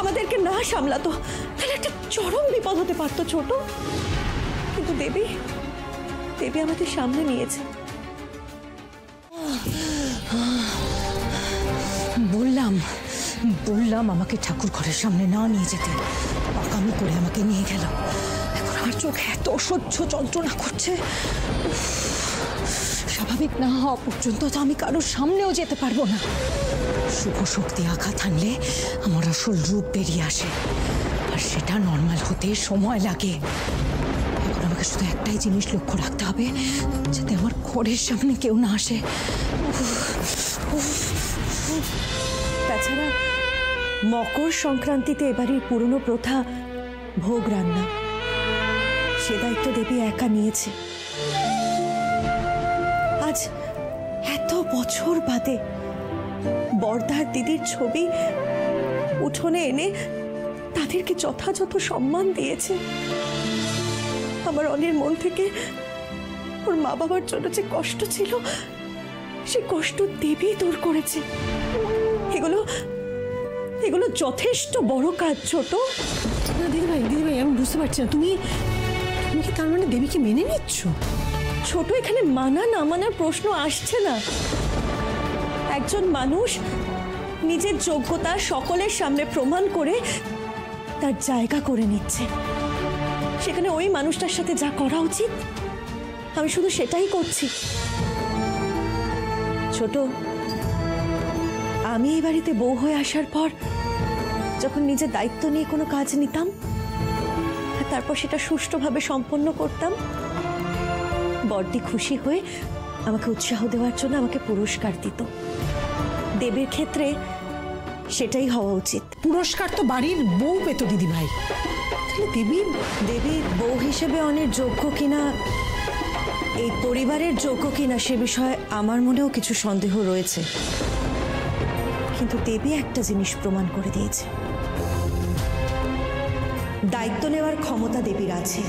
আমাদেরকে না সামলাতো তাহলে একটা চরম বিপদ হতে পারতো ছোট। কিন্তু দেবী দেবী আমাদের সামনে নিয়েছে। বললাম বললাম আমাকে ঠাকুর ঘরের সামনে না নিয়ে যেতে, পাকামি করে আমাকে নিয়ে গেল। এখন আমার চোখ এত অসহ্য যন্ত্রণা করছে, স্বাভাবিক না হওয়া পর্যন্ত তো আমি কারোর সামনেও যেতে পারবো না। শুভ শক্তি আঘাত হানলে আমার আসল রূপ বেরিয়ে আসে, আর সেটা নর্মাল হতে সময় লাগে। এখন আমাকে শুধু একটাই জিনিস লক্ষ্য রাখতে হবে, যাতে আমার ঘরের সামনে কেউ না আসে। তাছাড়া মকর সংক্রান্তিতে এবারের পুরনো প্রথা ভোগ রান্না, সে দায়িত্ব দেবী একা নিয়েছে। আজ এত বছর বাদে বর্দার দিদির ছবি উঠোনে এনে তাদেরকে যথাযথ সম্মান দিয়েছে। আমার অনির মন থেকে ওর মা বাবার জন্য যে কষ্ট ছিল, সে কষ্ট দেবী দূর করেছে। এগুলো এগুলো যথেষ্ট বড় কাজ ছোট। দিদিভাই দিদিভাই আমি বুঝতে পারছি না, তুমি কি তার মানে দেবীকে মেনে নিচ্ছ? ছোট, এখানে মানা না মানার প্রশ্ন আসছে না। একজন মানুষ নিজের যোগ্যতা সকলের সামনে প্রমাণ করে তার জায়গা করে নিচ্ছে, সেখানে ওই মানুষটার সাথে যা করা উচিত আমি শুধু সেটাই করছি। ছোট, আমি এই বাড়িতে বউ হয়ে আসার পর যখন নিজের দায়িত্ব নিয়ে কোনো কাজ নিতাম আর তারপর সেটা সুষ্ঠুভাবে সম্পন্ন করতাম, বড়দি খুশি হয়ে আমাকে উৎসাহ দেওয়ার জন্য আমাকে পুরস্কার দিত। দেবীর ক্ষেত্রে সেটাই হওয়া উচিত। পুরস্কার তো বাড়ির বউ পেত দিদিভাই, দেবী বউ হিসেবে অনেক যোগ্য কিনা, এই পরিবারের যোগ্য কিনা সে বিষয়ে আমার মনেও কিছু সন্দেহ রয়েছে। কিন্তু দেবী একটা জিনিস প্রমাণ করে দিয়েছে, দায়িত্ব নেওয়ার ক্ষমতা দেবীর আছে।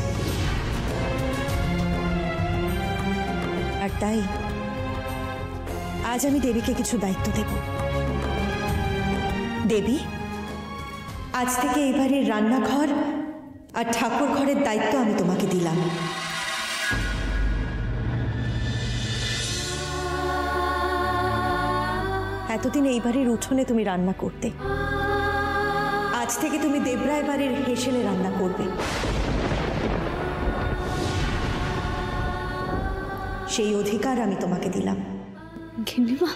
আর তাই আজ আমি দেবীকে কিছু দায়িত্ব দেব। দেবী, আজ থেকে এই বাড়ির রান্নাঘর আর ঠাকুর ঘরের দায়িত্ব আমি তোমাকে দিলাম। এতদিন এই বাড়ির উঠোনে তুমি রান্না করতে, আজ থেকে তুমি দেবরায় বাড়ির হেসেলে রান্না করবে। সেই অধিকার আমি তোমাকে দিলাম। গিন্নিমা